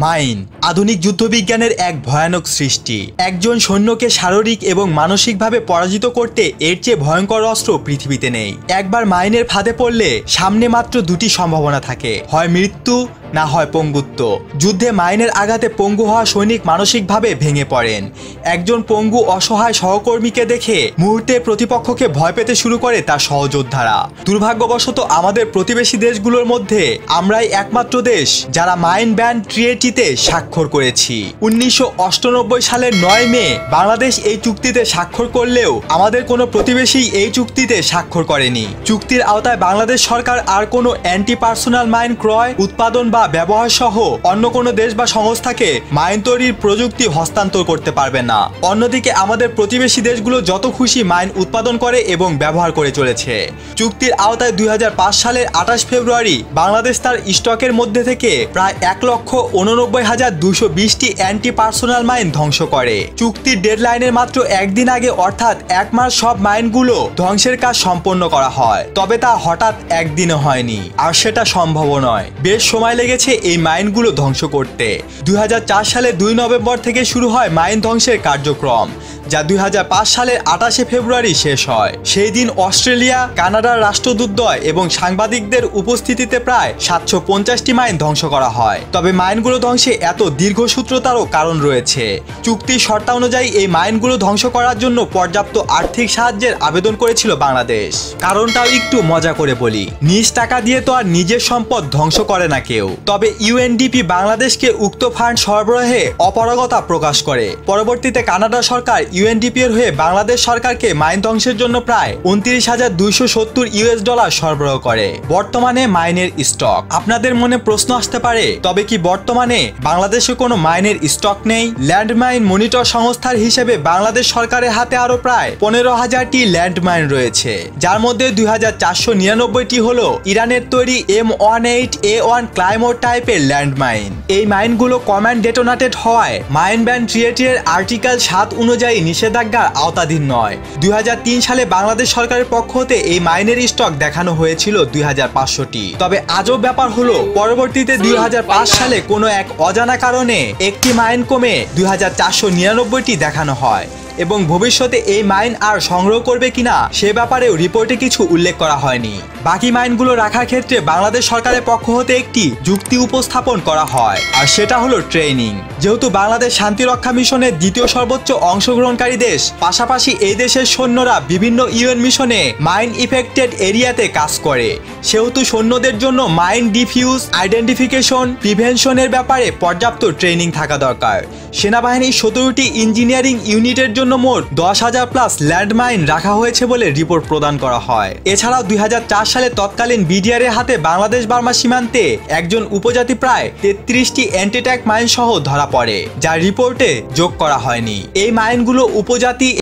Mine আধুনিক যুদ্ধবিজ্ঞানের এক ভয়ানক সৃষ্টি। একজন সৈন্যকে শারীরিক এবং মানসিকভাবে পরাজিত করতে এর চেয়ে ভয়ঙ্কর অস্ত্র পৃথিবীতে নেই। একবার মাইনের ফাঁদে পড়লে সামনে মাত্র দুটি সম্ভাবনা থাকে, হয় মৃত্যু না হয় পঙ্গুত্ব। যুদ্ধে মাইনের আঘাতে পঙ্গু হওয়া সৈনিক মানসিকভাবে ভেঙে পড়েন। একজন পঙ্গু অসহায় সহকর্মীকে দেখে মুহূর্তে প্রতিপক্ষকে ভয় পেতে শুরু করে তার সহযোদ্ধারা। দুর্ভাগ্যবশত আমাদের প্রতিবেশী দেশগুলোর মধ্যে আমরাই একমাত্র দেশ যারা মাইন ব্যান ট্রিটিতে স্বাক্ষর করেছি। 1998 সালের 9 মে বাংলাদেশ এই চুক্তিতে স্বাক্ষর করলেও আমাদের কোনো প্রতিবেশী এই চুক্তিতে স্বাক্ষর করেনি। চুক্তির আওতায় বাংলাদেশ সরকার আর কোনো অ্যান্টি পার্সোনাল মাইন ক্রয়, উৎপাদন বা ব্যবহার সহ অন্য কোনো দেশ বা সংস্থাকে মাইন তৈরির প্রযুক্তি হস্তান্তর করতে পারবে না। অন্যদিকে আমাদের প্রতিবেশী দেশগুলো যত খুশি মাইন উৎপাদন করে এবং ব্যবহার করে চলেছে। চুক্তির আওতায় 2005 সালের 28 ফেব্রুয়ারি বাংলাদেশ তার স্টকের মধ্যে থেকে প্রায় 1,89,220টি অ্যান্টি পার্সোনাল মাইন ধ্বংস করে। চুক্তির ডেডলাইনের মাত্র একদিন আগে অর্থাৎ 1 মাস সব মাইনগুলো ধ্বংসের কাজ সম্পন্ন করা হয়। তবে তা হঠাৎ একদিনে হয়নি, আর সেটা সম্ভবও নয়। বেশ সময় লেগেছে এই মাইনগুলো ধ্বংস করতে। 2004 সালের 2 নভেম্বর থেকে শুরু হয় মাইন ধ্বংসের কার্যক্রম, যা 2005 সালের 28 ফেব্রুয়ারি শেষ হয়। সেই দিন অস্ট্রেলিয়া, কানাডার রাষ্ট্রদূতদ্বয় এবং সাংবাদিকদের উপস্থিতিতে প্রায় 750টি মাইন ধ্বংস করা হয়। তবে মাইনগুলো ধ্বংসে এত দীর্ঘসূত্রতারও কারণ রয়েছে। চুক্তির শর্তানুযায়ী এই মাইনগুলো ধ্বংস করার জন্য পর্যাপ্ত আর্থিক সাহায্যের আবেদন করেছিল বাংলাদেশ। কারণটাও একটু মজা করে বলি, নিজ টাকা দিয়ে তো আর নিজের সম্পদ ধ্বংস করে না কেউ। তবে ইউএনডিপি বাংলাদেশকে উক্ত ফান্ড সরবরাহে অপারগতা প্রকাশ করে। পরবর্তীতে কানাডা সরকার ইউএনডিপি এর হয়ে বাংলাদেশ সরকারকে মাইন ধ্বংসের জন্য প্রায় 29,270 ইউএস ডলার সরবরাহ করে। বর্তমানে মাইনের স্টক। আপনাদের মনে প্রশ্ন আসতে পারে, তবে কি বর্তমানে বাংলাদেশে কোনো মাইনের স্টক নেই? ল্যান্ডমাইন মনিটর সংস্থার হিসেবে বাংলাদেশ সরকারের হাতে আরো প্রায় 15,000টি ল্যান্ডমাইন রয়েছে, যার মধ্যে 2,499টি হলো ইরানের তৈরি M18A1 ক্লাইমোর টাইপের ল্যান্ডমাইন। এই মাইনগুলো কমান্ড ডেটোনেটেড হওয়ায় মাইন ব্যান ট্রিটির আর্টিকেল 7 অনুযায়ী নিষেধাজ্ঞার আওতাধীন নয়। 2003 সালে বাংলাদেশ সরকারের পক্ষ হতে এই মাইনের স্টক দেখানো হয়েছিল 2,500টি। তবে আজব ব্যাপার হলো, পরবর্তীতে 2005 সালে কোনো এক অজানা কারণে একটি মাইন কমে 2,499টি দেখানো হয় এবং ভবিষ্যতে এই মাইন আর সংগ্রহ করবে কিনা সে ব্যাপারেও রিপোর্টে কিছু উল্লেখ করা হয়নি। বাকি মাইনগুলো রাখার ক্ষেত্রে বাংলাদেশ সরকারের পক্ষ হতে একটি যুক্তি উপস্থাপন করা হয়, আর সেটা হলো ট্রেনিং। যেহেতু বাংলাদেশ শান্তিরক্ষা মিশনের দ্বিতীয় সর্বোচ্চ অংশগ্রহণকারী দেশ, পাশাপাশি এই দেশের সৈন্যরা বিভিন্ন ইউএন মিশনে মাইন ইফেক্টেড এরিয়াতে কাজ করে, সেহেতু সৈন্যদের জন্য মাইন ডিফিউজ, আইডেন্টিফিকেশন, প্রিভেনশনের ব্যাপারে পর্যাপ্ত ট্রেনিং থাকা দরকার। সেনাবাহিনীর 17টি ইঞ্জিনিয়ারিং ইউনিটের জন্য মোট 10,000+ ল্যান্ডমাইন রাখা হয়েছে বলে রিপোর্ট প্রদান করা হয়। এছাড়াও 2004 সালে তৎকালীন বিডিআর এর হাতে বাংলাদেশ বার্মা সীমান্তে একজন উপজাতি প্রায় 33টি অ্যান্টি ট্যাঙ্ক মাইন সহ ধরা পড়ে, যা রিপোর্টে যোগ করা হয়নি। এই মাইনগুলো উপজাতি